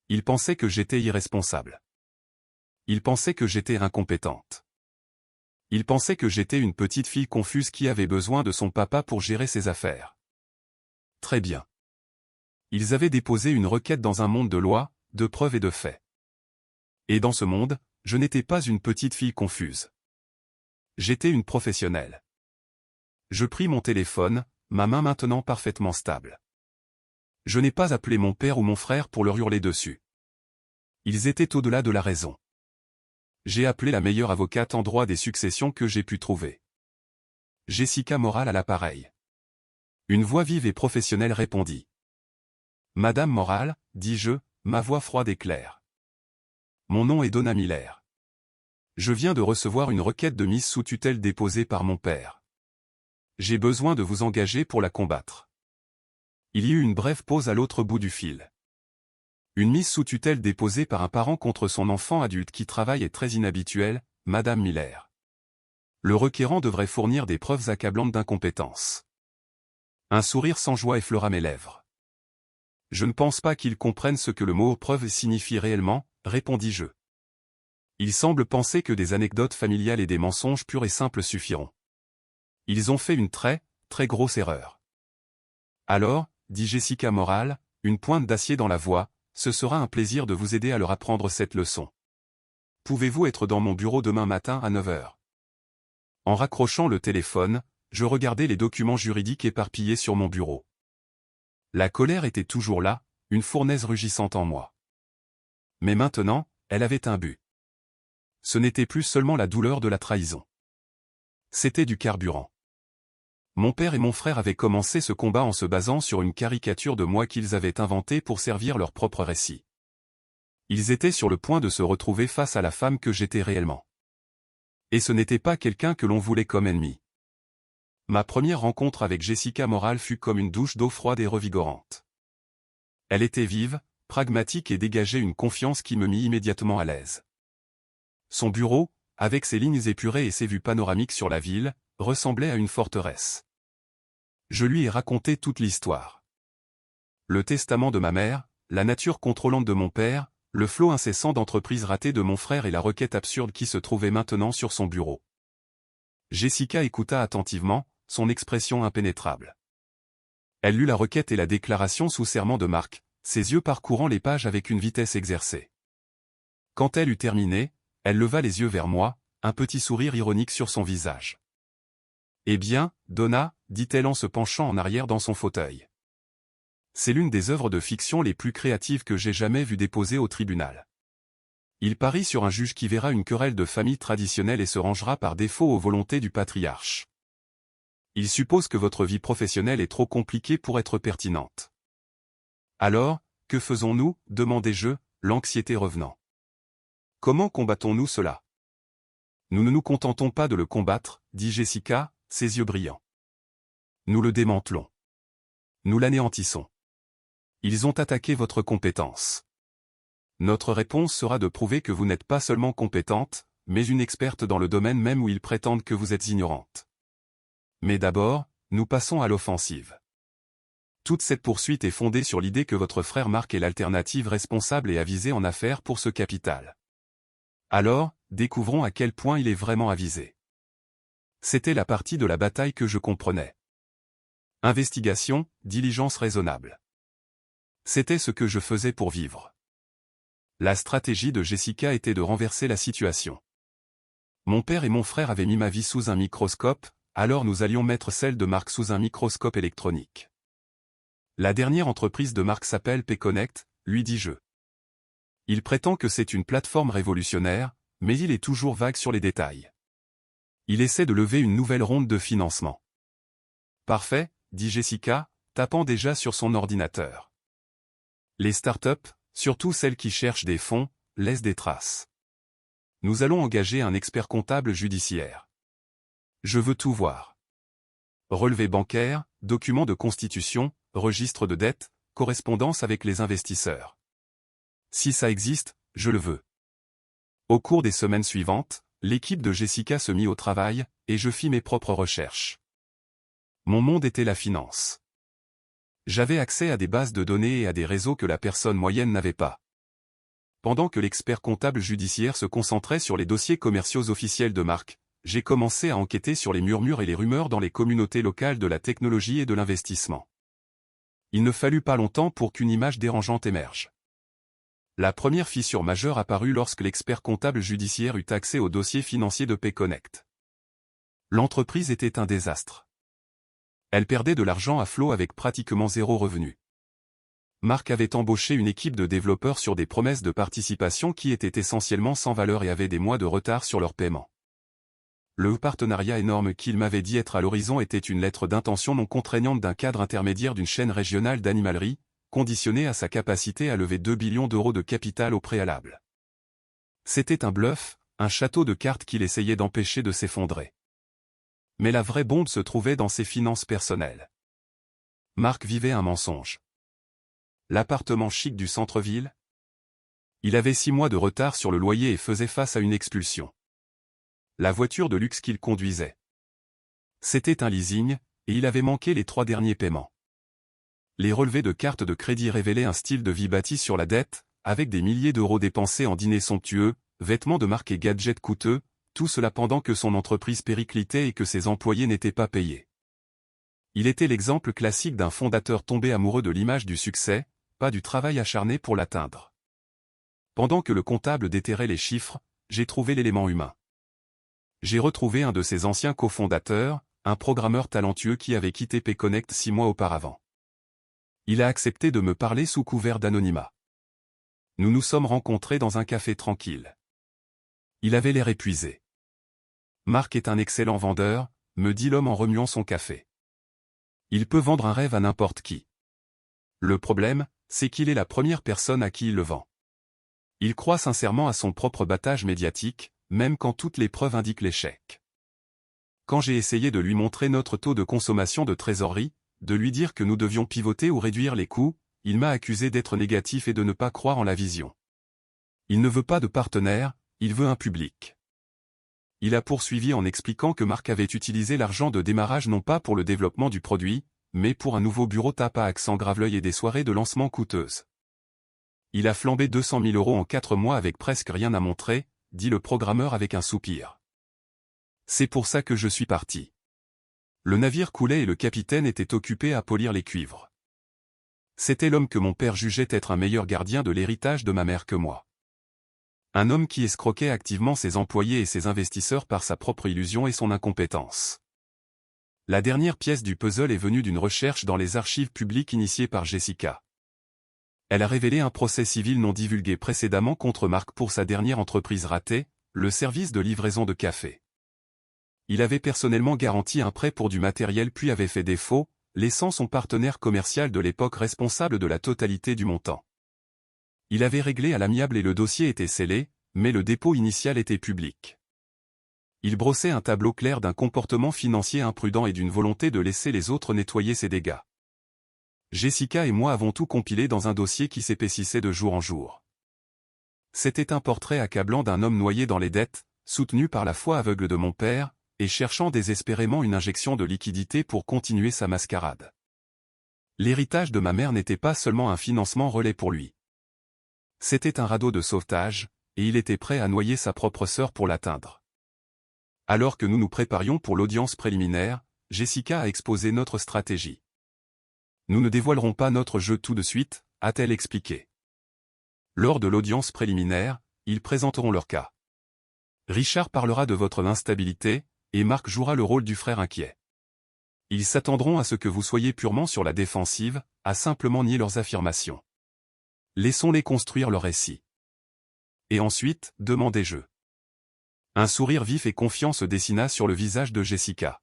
Il pensait que j'étais irresponsable. Il pensait que j'étais incompétente. Il pensait que j'étais une petite fille confuse qui avait besoin de son papa pour gérer ses affaires. Très bien. Ils avaient déposé une requête dans un monde de lois, de preuves et de faits. Et dans ce monde, je n'étais pas une petite fille confuse. J'étais une professionnelle. Je pris mon téléphone, ma main maintenant parfaitement stable. Je n'ai pas appelé mon père ou mon frère pour leur hurler dessus. Ils étaient au-delà de la raison. J'ai appelé la meilleure avocate en droit des successions que j'ai pu trouver. Jessica Morale à l'appareil. Une voix vive et professionnelle répondit. Madame Morale, dis-je, ma voix froide et claire. Mon nom est Donna Miller. Je viens de recevoir une requête de mise sous tutelle déposée par mon père. J'ai besoin de vous engager pour la combattre. Il y eut une brève pause à l'autre bout du fil. Une mise sous tutelle déposée par un parent contre son enfant adulte qui travaille est très inhabituelle, Madame Miller. Le requérant devrait fournir des preuves accablantes d'incompétence. Un sourire sans joie effleura mes lèvres. Je ne pense pas qu'ils comprennent ce que le mot preuve signifie réellement, répondis-je. Il semble penser que des anecdotes familiales et des mensonges purs et simples suffiront. Ils ont fait une très grosse erreur. Alors, dit Jessica Morale, une pointe d'acier dans la voix, ce sera un plaisir de vous aider à leur apprendre cette leçon. Pouvez-vous être dans mon bureau demain matin à 9 h? En raccrochant le téléphone, je regardais les documents juridiques éparpillés sur mon bureau. La colère était toujours là, une fournaise rugissante en moi. Mais maintenant, elle avait un but. Ce n'était plus seulement la douleur de la trahison. C'était du carburant. Mon père et mon frère avaient commencé ce combat en se basant sur une caricature de moi qu'ils avaient inventée pour servir leur propre récit. Ils étaient sur le point de se retrouver face à la femme que j'étais réellement. Et ce n'était pas quelqu'un que l'on voulait comme ennemi. Ma première rencontre avec Jessica Morale fut comme une douche d'eau froide et revigorante. Elle était vive, pragmatique et dégageait une confiance qui me mit immédiatement à l'aise. Son bureau, avec ses lignes épurées et ses vues panoramiques sur la ville, ressemblait à une forteresse. Je lui ai raconté toute l'histoire. Le testament de ma mère, la nature contrôlante de mon père, le flot incessant d'entreprises ratées de mon frère et la requête absurde qui se trouvait maintenant sur son bureau. Jessica écouta attentivement, son expression impénétrable. Elle lut la requête et la déclaration sous serment de Marc, ses yeux parcourant les pages avec une vitesse exercée. Quand elle eut terminé, elle leva les yeux vers moi, un petit sourire ironique sur son visage. « Eh bien, Donna, dit-elle en se penchant en arrière dans son fauteuil. C'est l'une des œuvres de fiction les plus créatives que j'ai jamais vues déposées au tribunal. Il parie sur un juge qui verra une querelle de famille traditionnelle et se rangera par défaut aux volontés du patriarche. Il suppose que votre vie professionnelle est trop compliquée pour être pertinente. Alors, que faisons-nous, demandai-je, l'anxiété revenant. Comment combattons-nous cela? Nous ne nous contentons pas de le combattre, dit Jessica, ses yeux brillants. Nous le démantelons. Nous l'anéantissons. Ils ont attaqué votre compétence. Notre réponse sera de prouver que vous n'êtes pas seulement compétente, mais une experte dans le domaine même où ils prétendent que vous êtes ignorante. Mais d'abord, nous passons à l'offensive. Toute cette poursuite est fondée sur l'idée que votre frère Marc est l'alternative responsable et avisée en affaires pour ce capital. Alors, découvrons à quel point il est vraiment avisé. C'était la partie de la bataille que je comprenais. Investigation, diligence raisonnable. C'était ce que je faisais pour vivre. La stratégie de Jessica était de renverser la situation. Mon père et mon frère avaient mis ma vie sous un microscope, alors nous allions mettre celle de Marc sous un microscope électronique. La dernière entreprise de Marc s'appelle P-Connect, lui dis-je. Il prétend que c'est une plateforme révolutionnaire, mais il est toujours vague sur les détails. Il essaie de lever une nouvelle ronde de financement. Parfait, dit Jessica, tapant déjà sur son ordinateur. Les startups, surtout celles qui cherchent des fonds, laissent des traces. Nous allons engager un expert comptable judiciaire. Je veux tout voir. Relevé bancaire, documents de constitution, registre de dette, correspondance avec les investisseurs. Si ça existe, je le veux. Au cours des semaines suivantes, l'équipe de Jessica se mit au travail, et je fis mes propres recherches. Mon monde était la finance. J'avais accès à des bases de données et à des réseaux que la personne moyenne n'avait pas. Pendant que l'expert comptable judiciaire se concentrait sur les dossiers commerciaux officiels de Marc, j'ai commencé à enquêter sur les murmures et les rumeurs dans les communautés locales de la technologie et de l'investissement. Il ne fallut pas longtemps pour qu'une image dérangeante émerge. La première fissure majeure apparut lorsque l'expert comptable judiciaire eut accès aux dossiers financiers de P-Connect. L'entreprise était un désastre. Elle perdait de l'argent à flot avec pratiquement zéro revenu. Marc avait embauché une équipe de développeurs sur des promesses de participation qui étaient essentiellement sans valeur et avaient des mois de retard sur leur paiement. Le partenariat énorme qu'il m'avait dit être à l'horizon était une lettre d'intention non contraignante d'un cadre intermédiaire d'une chaîne régionale d'animalerie, conditionnée à sa capacité à lever 2 billions d'euros de capital au préalable. C'était un bluff, un château de cartes qu'il essayait d'empêcher de s'effondrer. Mais la vraie bombe se trouvait dans ses finances personnelles. Marc vivait un mensonge. L'appartement chic du centre-ville? Il avait 6 mois de retard sur le loyer et faisait face à une expulsion. La voiture de luxe qu'il conduisait. C'était un leasing, et il avait manqué les 3 derniers paiements. Les relevés de cartes de crédit révélaient un style de vie bâti sur la dette, avec des milliers d'euros dépensés en dîners somptueux, vêtements de marque et gadgets coûteux, tout cela pendant que son entreprise périclitait et que ses employés n'étaient pas payés. Il était l'exemple classique d'un fondateur tombé amoureux de l'image du succès, pas du travail acharné pour l'atteindre. Pendant que le comptable déterrait les chiffres, j'ai trouvé l'élément humain. J'ai retrouvé un de ses anciens cofondateurs, un programmeur talentueux qui avait quitté P-Connect 6 mois auparavant. Il a accepté de me parler sous couvert d'anonymat. Nous nous sommes rencontrés dans un café tranquille. Il avait l'air épuisé. Marc est un excellent vendeur, me dit l'homme en remuant son café. Il peut vendre un rêve à n'importe qui. Le problème, c'est qu'il est la première personne à qui il le vend. Il croit sincèrement à son propre battage médiatique, même quand toutes les preuves indiquent l'échec. Quand j'ai essayé de lui montrer notre taux de consommation de trésorerie, de lui dire que nous devions pivoter ou réduire les coûts, il m'a accusé d'être négatif et de ne pas croire en la vision. Il ne veut pas de partenaire, il veut un public. Il a poursuivi en expliquant que Marc avait utilisé l'argent de démarrage non pas pour le développement du produit, mais pour un nouveau bureau tape à accent grave-l'œil et des soirées de lancement coûteuses. Il a flambé 200 000 € en 4 mois avec presque rien à montrer, dit le programmeur avec un soupir. C'est pour ça que je suis parti. Le navire coulait et le capitaine était occupé à polir les cuivres. C'était l'homme que mon père jugeait être un meilleur gardien de l'héritage de ma mère que moi. Un homme qui escroquait activement ses employés et ses investisseurs par sa propre illusion et son incompétence. La dernière pièce du puzzle est venue d'une recherche dans les archives publiques initiée par Jessica. Elle a révélé un procès civil non divulgué précédemment contre Marc pour sa dernière entreprise ratée, le service de livraison de café. Il avait personnellement garanti un prêt pour du matériel puis avait fait défaut, laissant son partenaire commercial de l'époque responsable de la totalité du montant. Il avait réglé à l'amiable et le dossier était scellé, mais le dépôt initial était public. Il brossait un tableau clair d'un comportement financier imprudent et d'une volonté de laisser les autres nettoyer ses dégâts. Jessica et moi avons tout compilé dans un dossier qui s'épaississait de jour en jour. C'était un portrait accablant d'un homme noyé dans les dettes, soutenu par la foi aveugle de mon père, et cherchant désespérément une injection de liquidité pour continuer sa mascarade. L'héritage de ma mère n'était pas seulement un financement relais pour lui. C'était un radeau de sauvetage, et il était prêt à noyer sa propre sœur pour l'atteindre. Alors que nous nous préparions pour l'audience préliminaire, Jessica a exposé notre stratégie. Nous ne dévoilerons pas notre jeu tout de suite, a-t-elle expliqué. Lors de l'audience préliminaire, ils présenteront leur cas. Richard parlera de votre instabilité, et Marc jouera le rôle du frère inquiet. Ils s'attendront à ce que vous soyez purement sur la défensive, à simplement nier leurs affirmations. Laissons-les construire leur récit. Et ensuite, demandai-je. Un sourire vif et confiant se dessina sur le visage de Jessica.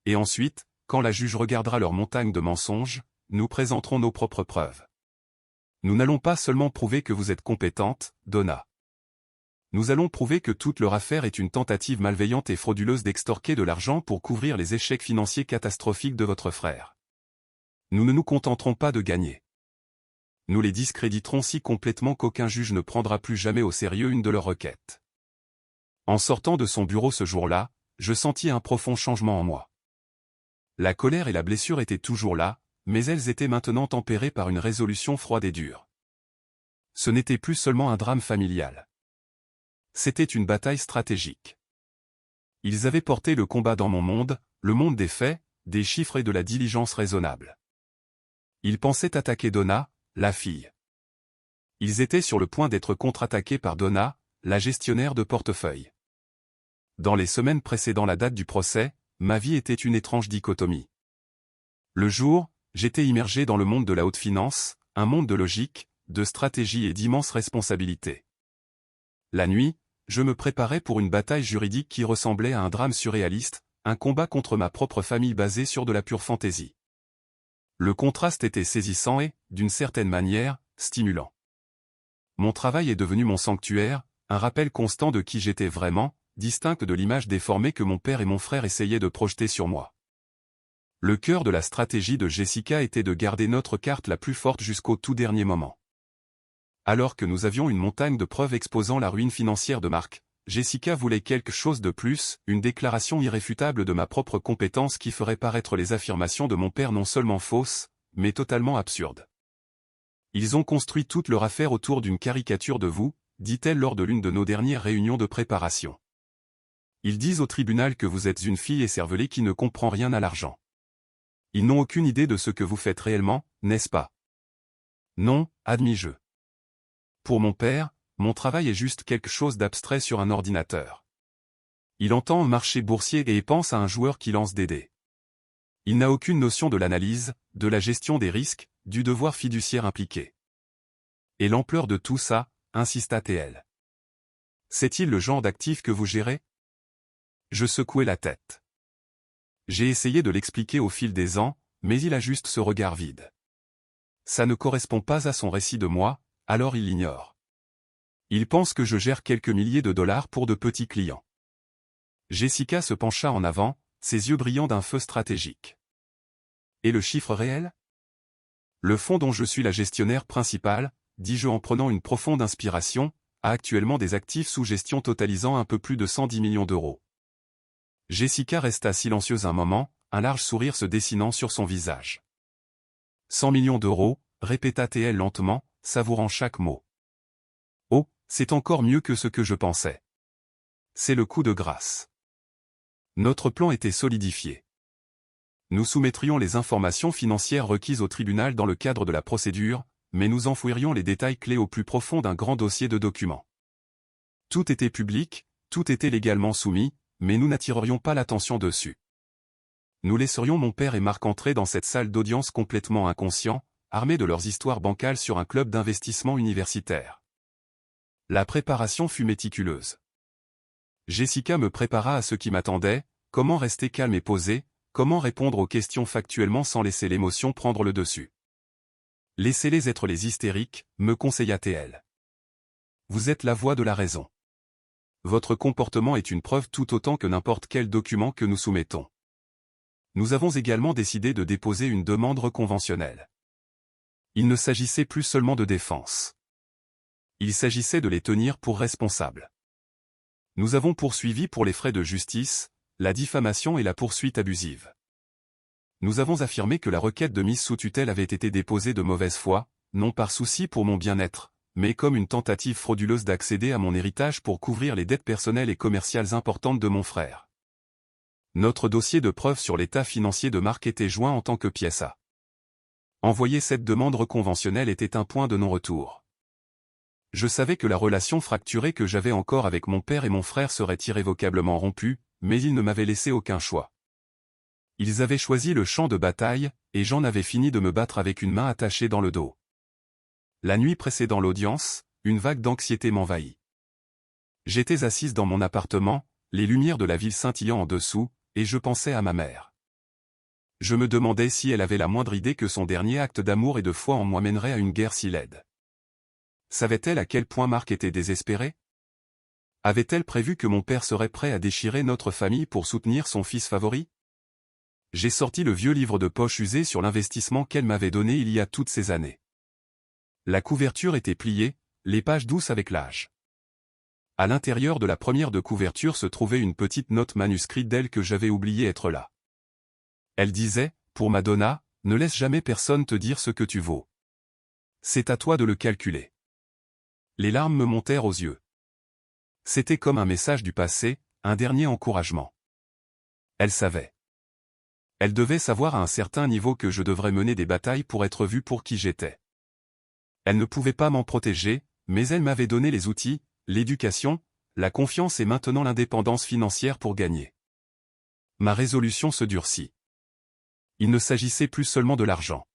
Et ensuite, quand la juge regardera leur montagne de mensonges, nous présenterons nos propres preuves. Nous n'allons pas seulement prouver que vous êtes compétente, Donna. Nous allons prouver que toute leur affaire est une tentative malveillante et frauduleuse d'extorquer de l'argent pour couvrir les échecs financiers catastrophiques de votre frère. Nous ne nous contenterons pas de gagner. Nous les discréditerons si complètement qu'aucun juge ne prendra plus jamais au sérieux une de leurs requêtes. En sortant de son bureau ce jour-là, je sentis un profond changement en moi. La colère et la blessure étaient toujours là, mais elles étaient maintenant tempérées par une résolution froide et dure. Ce n'était plus seulement un drame familial. C'était une bataille stratégique. Ils avaient porté le combat dans mon monde, le monde des faits, des chiffres et de la diligence raisonnable. Ils pensaient attaquer Donna, la fille. Ils étaient sur le point d'être contre-attaqués par Donna, la gestionnaire de portefeuille. Dans les semaines précédant la date du procès, ma vie était une étrange dichotomie. Le jour, j'étais immergé dans le monde de la haute finance, un monde de logique, de stratégie et d'immenses responsabilités. La nuit, je me préparais pour une bataille juridique qui ressemblait à un drame surréaliste, un combat contre ma propre famille basé sur de la pure fantaisie. Le contraste était saisissant et, d'une certaine manière, stimulant. Mon travail est devenu mon sanctuaire, un rappel constant de qui j'étais vraiment, distincte de l'image déformée que mon père et mon frère essayaient de projeter sur moi. Le cœur de la stratégie de Jessica était de garder notre carte la plus forte jusqu'au tout dernier moment. Alors que nous avions une montagne de preuves exposant la ruine financière de Marc, Jessica voulait quelque chose de plus, une déclaration irréfutable de ma propre compétence qui ferait paraître les affirmations de mon père non seulement fausses, mais totalement absurdes. Ils ont construit toute leur affaire autour d'une caricature de vous, dit-elle lors de l'une de nos dernières réunions de préparation. Ils disent au tribunal que vous êtes une fille écervelée qui ne comprend rien à l'argent. Ils n'ont aucune idée de ce que vous faites réellement, n'est-ce pas? Non, admis-je. Pour mon père, mon travail est juste quelque chose d'abstrait sur un ordinateur. Il entend un marché boursier et pense à un joueur qui lance des dés. Il n'a aucune notion de l'analyse, de la gestion des risques, du devoir fiduciaire impliqué. Et l'ampleur de tout ça, insista TL. C'est-il le genre d'actif que vous gérez? Je secouai la tête. J'ai essayé de l'expliquer au fil des ans, mais il a juste ce regard vide. Ça ne correspond pas à son récit de moi, alors il l'ignore. Il pense que je gère quelques milliers de dollars pour de petits clients. Jessica se pencha en avant, ses yeux brillant d'un feu stratégique. Et le chiffre réel? Le fonds dont je suis la gestionnaire principale, dis-je en prenant une profonde inspiration, a actuellement des actifs sous gestion totalisant un peu plus de 110 millions d'euros. Jessica resta silencieuse un moment, un large sourire se dessinant sur son visage. 100 millions d'euros, répéta-t-elle lentement, savourant chaque mot. Oh, c'est encore mieux que ce que je pensais. C'est le coup de grâce. Notre plan était solidifié. Nous soumettrions les informations financières requises au tribunal dans le cadre de la procédure, mais nous enfouirions les détails clés au plus profond d'un grand dossier de documents. Tout était public, tout était légalement soumis, mais nous n'attirerions pas l'attention dessus. Nous laisserions mon père et Marc entrer dans cette salle d'audience complètement inconscients, armés de leurs histoires bancales sur un club d'investissement universitaire. La préparation fut méticuleuse. Jessica me prépara à ce qui m'attendait, comment rester calme et posé, comment répondre aux questions factuellement sans laisser l'émotion prendre le dessus. Laissez-les être les hystériques, me conseilla-t-elle. Vous êtes la voix de la raison. Votre comportement est une preuve tout autant que n'importe quel document que nous soumettons. Nous avons également décidé de déposer une demande conventionnelle. Il ne s'agissait plus seulement de défense. Il s'agissait de les tenir pour responsables. Nous avons poursuivi pour les frais de justice, la diffamation et la poursuite abusive. Nous avons affirmé que la requête de mise sous tutelle avait été déposée de mauvaise foi, non par souci pour mon bien-être, mais comme une tentative frauduleuse d'accéder à mon héritage pour couvrir les dettes personnelles et commerciales importantes de mon frère. Notre dossier de preuve sur l'état financier de Marc était joint en tant que pièce A. Envoyer cette demande conventionnelle était un point de non-retour. Je savais que la relation fracturée que j'avais encore avec mon père et mon frère serait irrévocablement rompue, mais ils ne m'avaient laissé aucun choix. Ils avaient choisi le champ de bataille, et j'en avais fini de me battre avec une main attachée dans le dos. La nuit précédant l'audience, une vague d'anxiété m'envahit. J'étais assise dans mon appartement, les lumières de la ville scintillant en dessous, et je pensais à ma mère. Je me demandais si elle avait la moindre idée que son dernier acte d'amour et de foi en moi mènerait à une guerre si laide. Savait-elle à quel point Marc était désespéré? Avait-elle prévu que mon père serait prêt à déchirer notre famille pour soutenir son fils favori? J'ai sorti le vieux livre de poche usé sur l'investissement qu'elle m'avait donné il y a toutes ces années. La couverture était pliée, les pages douces avec l'âge. À l'intérieur de la première de couverture se trouvait une petite note manuscrite d'elle que j'avais oublié être là. Elle disait, pour Madonna, ne laisse jamais personne te dire ce que tu vaux. C'est à toi de le calculer. Les larmes me montèrent aux yeux. C'était comme un message du passé, un dernier encouragement. Elle savait. Elle devait savoir à un certain niveau que je devrais mener des batailles pour être vue pour qui j'étais. Elle ne pouvait pas m'en protéger, mais elle m'avait donné les outils, l'éducation, la confiance et maintenant l'indépendance financière pour gagner. Ma résolution se durcit. Il ne s'agissait plus seulement de l'argent.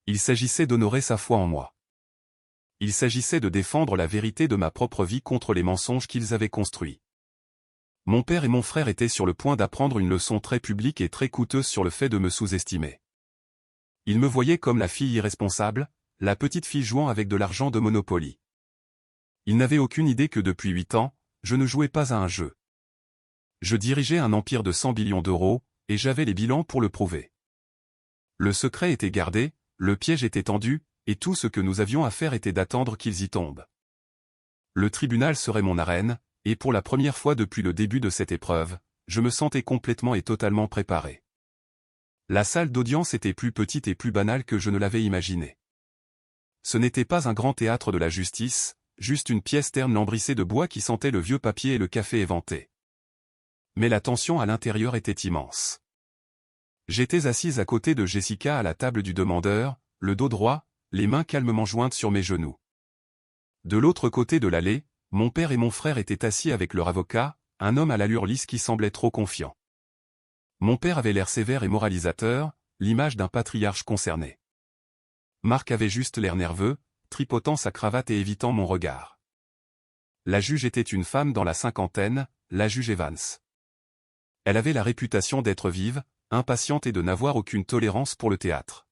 Il s'agissait d'honorer sa foi en moi. Il s'agissait de défendre la vérité de ma propre vie contre les mensonges qu'ils avaient construits. Mon père et mon frère étaient sur le point d'apprendre une leçon très publique et très coûteuse sur le fait de me sous-estimer. Ils me voyaient comme la fille irresponsable, la petite fille jouant avec de l'argent de Monopoly. Ils n'avaient aucune idée que depuis 8 ans, je ne jouais pas à un jeu. Je dirigeais un empire de 100 billions d'euros, et j'avais les bilans pour le prouver. Le secret était gardé, le piège était tendu, et tout ce que nous avions à faire était d'attendre qu'ils y tombent. Le tribunal serait mon arène, et pour la première fois depuis le début de cette épreuve, je me sentais complètement et totalement préparé. La salle d'audience était plus petite et plus banale que je ne l'avais imaginé. Ce n'était pas un grand théâtre de la justice, juste une pièce terne lambrissée de bois qui sentait le vieux papier et le café éventé. Mais la tension à l'intérieur était immense. J'étais assise à côté de Jessica à la table du demandeur, le dos droit, les mains calmement jointes sur mes genoux. De l'autre côté de l'allée, mon père et mon frère étaient assis avec leur avocat, un homme à l'allure lisse qui semblait trop confiant. Mon père avait l'air sévère et moralisateur, l'image d'un patriarche concerné. Marc avait juste l'air nerveux, tripotant sa cravate et évitant mon regard. La juge était une femme dans la cinquantaine, la juge Evans. Elle avait la réputation d'être vive, impatiente et de n'avoir aucune tolérance pour le théâtre.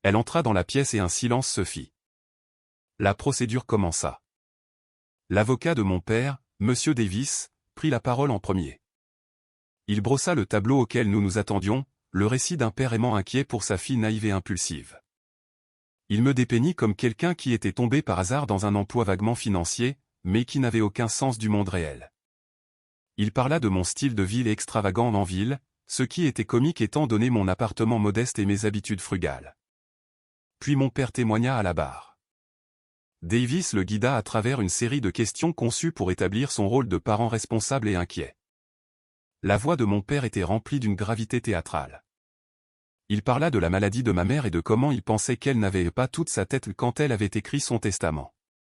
Elle entra dans la pièce et un silence se fit. La procédure commença. L'avocat de mon père, Monsieur Davis, prit la parole en premier. Il brossa le tableau auquel nous nous attendions, le récit d'un père aimant inquiet pour sa fille naïve et impulsive. Il me dépeignit comme quelqu'un qui était tombé par hasard dans un emploi vaguement financier, mais qui n'avait aucun sens du monde réel. Il parla de mon style de vie extravagant en ville, ce qui était comique étant donné mon appartement modeste et mes habitudes frugales. Puis mon père témoigna à la barre. Davis le guida à travers une série de questions conçues pour établir son rôle de parent responsable et inquiet. La voix de mon père était remplie d'une gravité théâtrale. Il parla de la maladie de ma mère et de comment il pensait qu'elle n'avait pas toute sa tête quand elle avait écrit son testament.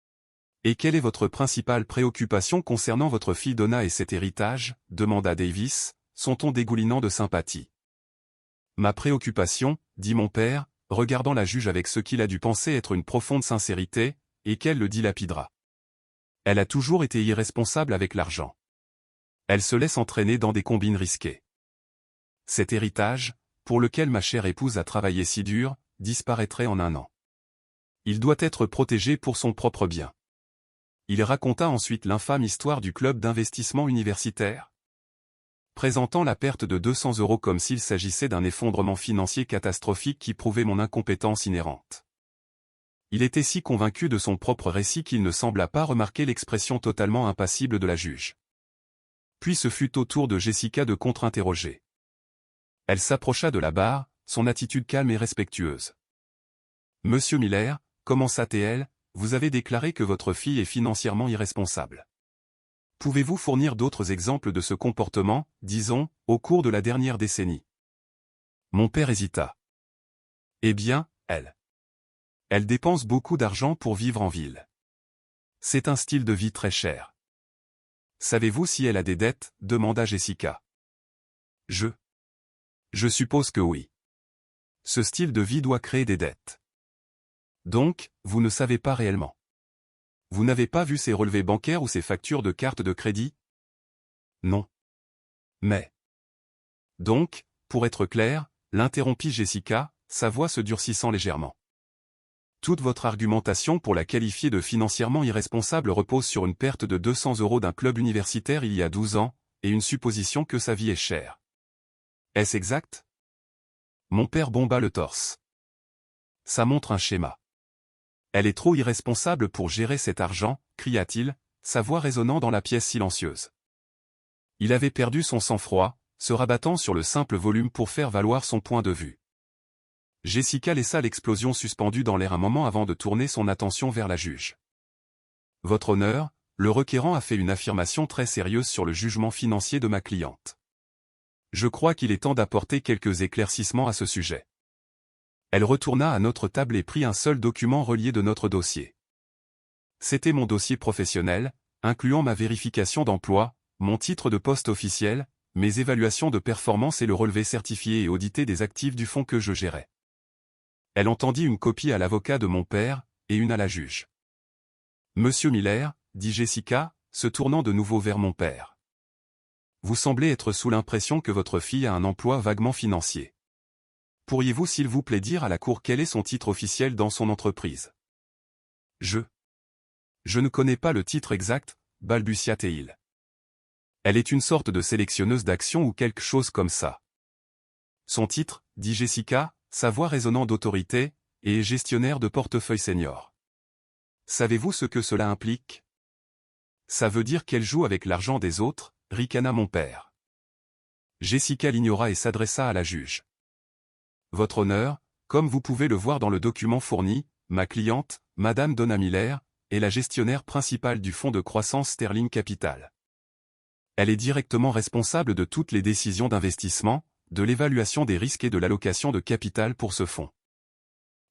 « Et quelle est votre principale préoccupation concernant votre fille Donna et cet héritage ?» demanda Davis, son ton dégoulinant de sympathie. « Ma préoccupation, dit mon père, regardant la juge avec ce qu'il a dû penser être une profonde sincérité, et qu'elle le dilapidera. Elle a toujours été irresponsable avec l'argent. Elle se laisse entraîner dans des combines risquées. Cet héritage, pour lequel ma chère épouse a travaillé si dur, disparaîtrait en un an. Il doit être protégé pour son propre bien. » Il raconta ensuite l'infâme histoire du club d'investissement universitaire, présentant la perte de 200 € comme s'il s'agissait d'un effondrement financier catastrophique qui prouvait mon incompétence inhérente. Il était si convaincu de son propre récit qu'il ne sembla pas remarquer l'expression totalement impassible de la juge. Puis ce fut au tour de Jessica de contre-interroger. Elle s'approcha de la barre, son attitude calme et respectueuse. « Monsieur Miller, commença-t-elle, vous avez déclaré que votre fille est financièrement irresponsable. Pouvez-vous fournir d'autres exemples de ce comportement, disons, au cours de la dernière décennie ?» Mon père hésita. « Eh bien, elle dépense beaucoup d'argent pour vivre en ville. C'est un style de vie très cher. » « Savez-vous si elle a des dettes ?» demanda Jessica. « Je suppose que oui. Ce style de vie doit créer des dettes. » « Donc, vous ne savez pas réellement. Vous n'avez pas vu ses relevés bancaires ou ses factures de carte de crédit? » « Non. Mais... » « Donc, pour être clair, l'interrompit Jessica, sa voix se durcissant légèrement. Toute votre argumentation pour la qualifier de financièrement irresponsable repose sur une perte de 200 € d'un club universitaire il y a 12 ans, et une supposition que sa vie est chère. Est-ce exact? Mon père bomba le torse. Ça montre un schéma. Elle est trop irresponsable pour gérer cet argent, cria-t-il, sa voix résonnant dans la pièce silencieuse. Il avait perdu son sang-froid, se rabattant sur le simple volume pour faire valoir son point de vue. Jessica laissa l'explosion suspendue dans l'air un moment avant de tourner son attention vers la juge. « Votre honneur, le requérant a fait une affirmation très sérieuse sur le jugement financier de ma cliente. Je crois qu'il est temps d'apporter quelques éclaircissements à ce sujet. » Elle retourna à notre table et prit un seul document relié de notre dossier. C'était mon dossier professionnel, incluant ma vérification d'emploi, mon titre de poste officiel, mes évaluations de performance et le relevé certifié et audité des actifs du fonds que je gérais. Elle en tendit une copie à l'avocat de mon père, et une à la juge. « Monsieur Miller, » dit Jessica, se tournant de nouveau vers mon père. « Vous semblez être sous l'impression que votre fille a un emploi vaguement financier. Pourriez-vous s'il vous plaît dire à la cour quel est son titre officiel dans son entreprise? » « Je ne connais pas le titre exact, » balbutia-t-il. « Elle est une sorte de sélectionneuse d'actions ou quelque chose comme ça. » « Son titre, » dit Jessica, sa voix résonnant d'autorité, et gestionnaire de portefeuille senior. « Savez-vous ce que cela implique? » « Ça veut dire qu'elle joue avec l'argent des autres, » ricana mon père. Jessica l'ignora et s'adressa à la juge. « Votre honneur, comme vous pouvez le voir dans le document fourni, ma cliente, Madame Donna Miller, est la gestionnaire principale du fonds de croissance Sterling Capital. Elle est directement responsable de toutes les décisions d'investissement, de l'évaluation des risques et de l'allocation de capital pour ce fonds. »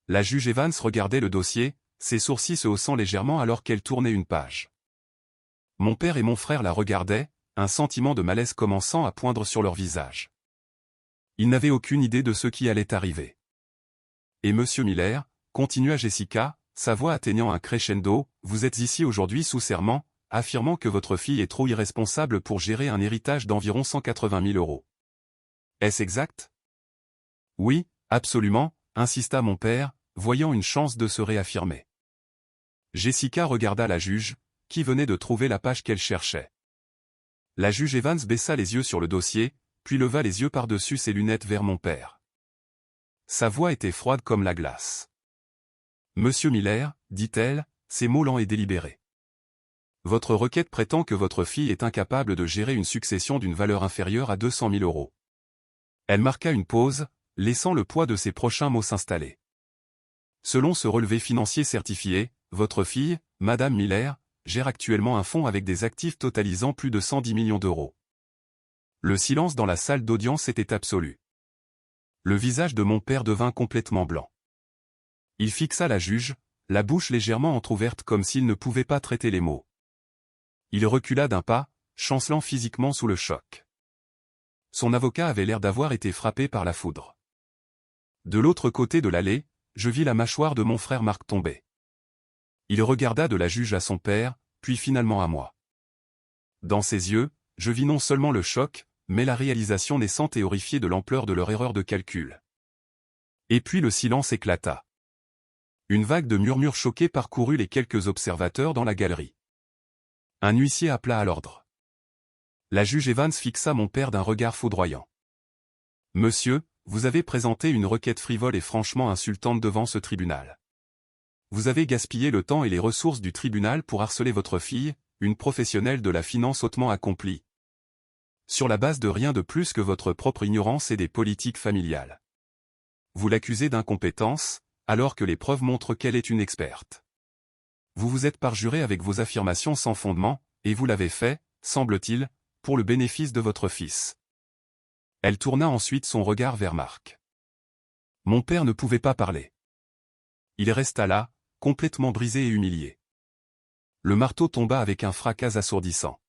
La juge Evans regardait le dossier, ses sourcils se haussant légèrement alors qu'elle tournait une page. Mon père et mon frère la regardaient, un sentiment de malaise commençant à poindre sur leur visage. Ils n'avaient aucune idée de ce qui allait arriver. Et Monsieur Miller, continua Jessica, sa voix atteignant un crescendo, vous êtes ici aujourd'hui sous serment, affirmant que votre fille est trop irresponsable pour gérer un héritage d'environ 180 000 €. Est-ce exact? Oui, absolument, insista mon père, voyant une chance de se réaffirmer. Jessica regarda la juge, qui venait de trouver la page qu'elle cherchait. La juge Evans baissa les yeux sur le dossier, puis leva les yeux par-dessus ses lunettes vers mon père. Sa voix était froide comme la glace. Monsieur Miller, dit-elle, ses mots lents et délibérés. Votre requête prétend que votre fille est incapable de gérer une succession d'une valeur inférieure à 200 000 €. Elle marqua une pause, laissant le poids de ses prochains mots s'installer. Selon ce relevé financier certifié, votre fille, Madame Miller, gère actuellement un fonds avec des actifs totalisant plus de 110 millions d'euros. Le silence dans la salle d'audience était absolu. Le visage de mon père devint complètement blanc. Il fixa la juge, la bouche légèrement entr'ouverte comme s'il ne pouvait pas traiter les mots. Il recula d'un pas, chancelant physiquement sous le choc. Son avocat avait l'air d'avoir été frappé par la foudre. De l'autre côté de l'allée, je vis la mâchoire de mon frère Marc tomber. Il regarda de la juge à son père, puis finalement à moi. Dans ses yeux, je vis non seulement le choc, mais la réalisation naissante et horrifiée de l'ampleur de leur erreur de calcul. Et puis le silence éclata. Une vague de murmures choqués parcourut les quelques observateurs dans la galerie. Un huissier appela à l'ordre. La juge Evans fixa mon père d'un regard foudroyant. « Monsieur, vous avez présenté une requête frivole et franchement insultante devant ce tribunal. Vous avez gaspillé le temps et les ressources du tribunal pour harceler votre fille, une professionnelle de la finance hautement accomplie. Sur la base de rien de plus que votre propre ignorance et des politiques familiales. Vous l'accusez d'incompétence, alors que les preuves montrent qu'elle est une experte. Vous vous êtes parjuré avec vos affirmations sans fondement, et vous l'avez fait, semble-t-il, pour le bénéfice de votre fils. » Elle tourna ensuite son regard vers Marc. Mon père ne pouvait pas parler. Il resta là, complètement brisé et humilié. Le marteau tomba avec un fracas assourdissant.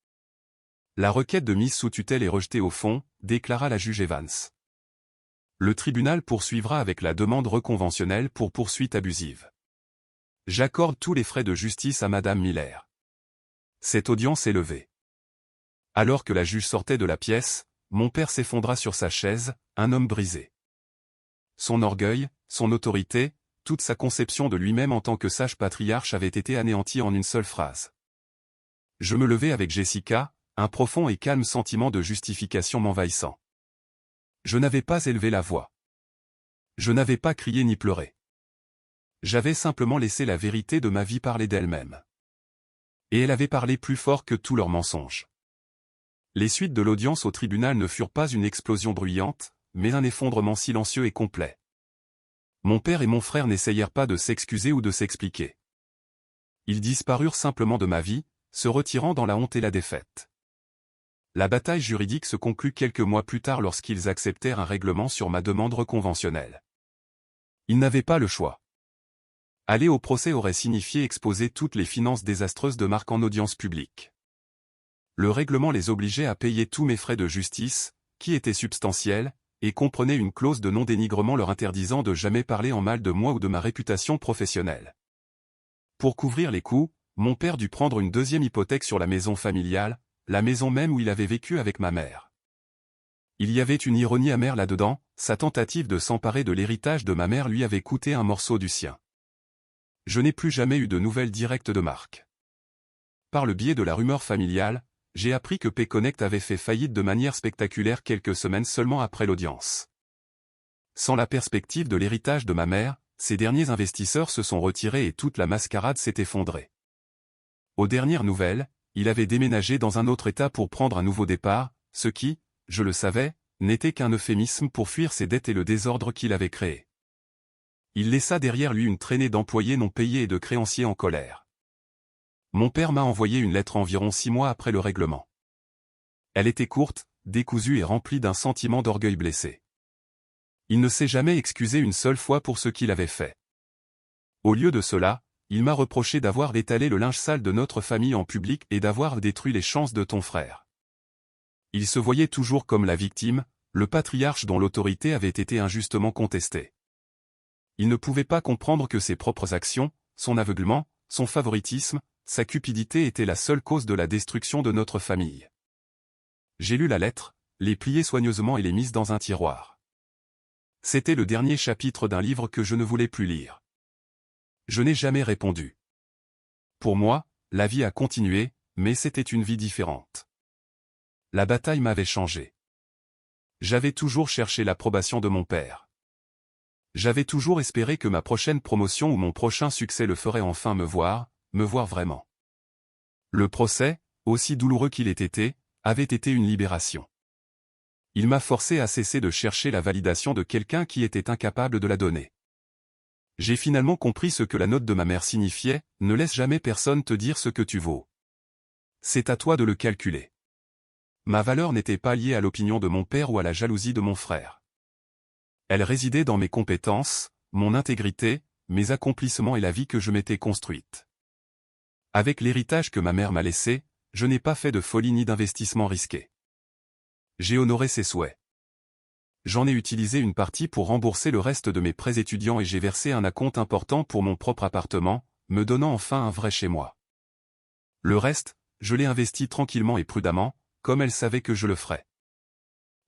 La requête de mise sous tutelle est rejetée au fond, déclara la juge Evans. Le tribunal poursuivra avec la demande reconventionnelle pour poursuite abusive. J'accorde tous les frais de justice à Madame Miller. Cette audience est levée. Alors que la juge sortait de la pièce, mon père s'effondra sur sa chaise, un homme brisé. Son orgueil, son autorité, toute sa conception de lui-même en tant que sage patriarche avait été anéantie en une seule phrase. Je me levai avec Jessica, un profond et calme sentiment de justification m'envahissant. Je n'avais pas élevé la voix. Je n'avais pas crié ni pleuré. J'avais simplement laissé la vérité de ma vie parler d'elle-même. Et elle avait parlé plus fort que tous leurs mensonges. Les suites de l'audience au tribunal ne furent pas une explosion bruyante, mais un effondrement silencieux et complet. Mon père et mon frère n'essayèrent pas de s'excuser ou de s'expliquer. Ils disparurent simplement de ma vie, se retirant dans la honte et la défaite. La bataille juridique se conclut quelques mois plus tard lorsqu'ils acceptèrent un règlement sur ma demande reconventionnelle. Ils n'avaient pas le choix. Aller au procès aurait signifié exposer toutes les finances désastreuses de Marc en audience publique. Le règlement les obligeait à payer tous mes frais de justice, qui étaient substantiels, et comprenaient une clause de non-dénigrement leur interdisant de jamais parler en mal de moi ou de ma réputation professionnelle. Pour couvrir les coûts, mon père dut prendre une deuxième hypothèque sur la maison familiale, la maison même où il avait vécu avec ma mère. Il y avait une ironie amère là-dedans, sa tentative de s'emparer de l'héritage de ma mère lui avait coûté un morceau du sien. Je n'ai plus jamais eu de nouvelles directes de Marc. Par le biais de la rumeur familiale, j'ai appris que P-Connect avait fait faillite de manière spectaculaire quelques semaines seulement après l'audience. Sans la perspective de l'héritage de ma mère, ces derniers investisseurs se sont retirés et toute la mascarade s'est effondrée. Aux dernières nouvelles, il avait déménagé dans un autre état pour prendre un nouveau départ, ce qui, je le savais, n'était qu'un euphémisme pour fuir ses dettes et le désordre qu'il avait créé. Il laissa derrière lui une traînée d'employés non payés et de créanciers en colère. Mon père m'a envoyé une lettre environ 6 mois après le règlement. Elle était courte, décousue et remplie d'un sentiment d'orgueil blessé. Il ne s'est jamais excusé une seule fois pour ce qu'il avait fait. Au lieu de cela, il m'a reproché d'avoir étalé le linge sale de notre famille en public et d'avoir détruit les chances de ton frère. Il se voyait toujours comme la victime, le patriarche dont l'autorité avait été injustement contestée. Il ne pouvait pas comprendre que ses propres actions, son aveuglement, son favoritisme, sa cupidité étaient la seule cause de la destruction de notre famille. J'ai lu la lettre, l'ai pliée soigneusement et l'ai mise dans un tiroir. C'était le dernier chapitre d'un livre que je ne voulais plus lire. Je n'ai jamais répondu. Pour moi, la vie a continué, mais c'était une vie différente. La bataille m'avait changé. J'avais toujours cherché l'approbation de mon père. J'avais toujours espéré que ma prochaine promotion ou mon prochain succès le ferait enfin me voir vraiment. Le procès, aussi douloureux qu'il ait été, avait été une libération. Il m'a forcé à cesser de chercher la validation de quelqu'un qui était incapable de la donner. J'ai finalement compris ce que la note de ma mère signifiait, ne laisse jamais personne te dire ce que tu vaux. C'est à toi de le calculer. Ma valeur n'était pas liée à l'opinion de mon père ou à la jalousie de mon frère. Elle résidait dans mes compétences, mon intégrité, mes accomplissements et la vie que je m'étais construite. Avec l'héritage que ma mère m'a laissé, je n'ai pas fait de folie ni d'investissement risqué. J'ai honoré ses souhaits. J'en ai utilisé une partie pour rembourser le reste de mes prêts étudiants et j'ai versé un acompte important pour mon propre appartement, me donnant enfin un vrai chez moi. Le reste, je l'ai investi tranquillement et prudemment, comme elle savait que je le ferais.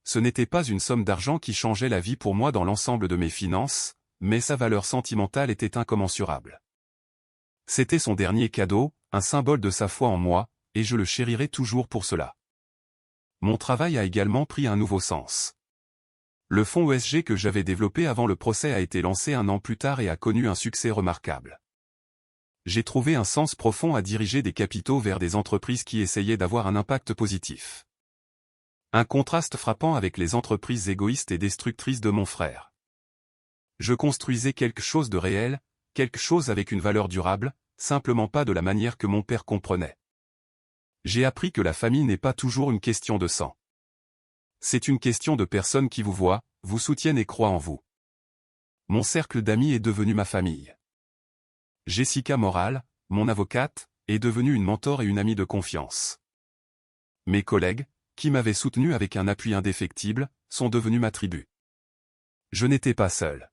Ce n'était pas une somme d'argent qui changeait la vie pour moi dans l'ensemble de mes finances, mais sa valeur sentimentale était incommensurable. C'était son dernier cadeau, un symbole de sa foi en moi, et je le chérirai toujours pour cela. Mon travail a également pris un nouveau sens. Le fonds ESG que j'avais développé avant le procès a été lancé un an plus tard et a connu un succès remarquable. J'ai trouvé un sens profond à diriger des capitaux vers des entreprises qui essayaient d'avoir un impact positif. Un contraste frappant avec les entreprises égoïstes et destructrices de mon frère. Je construisais quelque chose de réel, quelque chose avec une valeur durable, simplement pas de la manière que mon père comprenait. J'ai appris que la famille n'est pas toujours une question de sang. C'est une question de personnes qui vous voient, vous soutiennent et croient en vous. Mon cercle d'amis est devenu ma famille. Jessica Moral, mon avocate, est devenue une mentor et une amie de confiance. Mes collègues, qui m'avaient soutenu avec un appui indéfectible, sont devenus ma tribu. Je n'étais pas seul.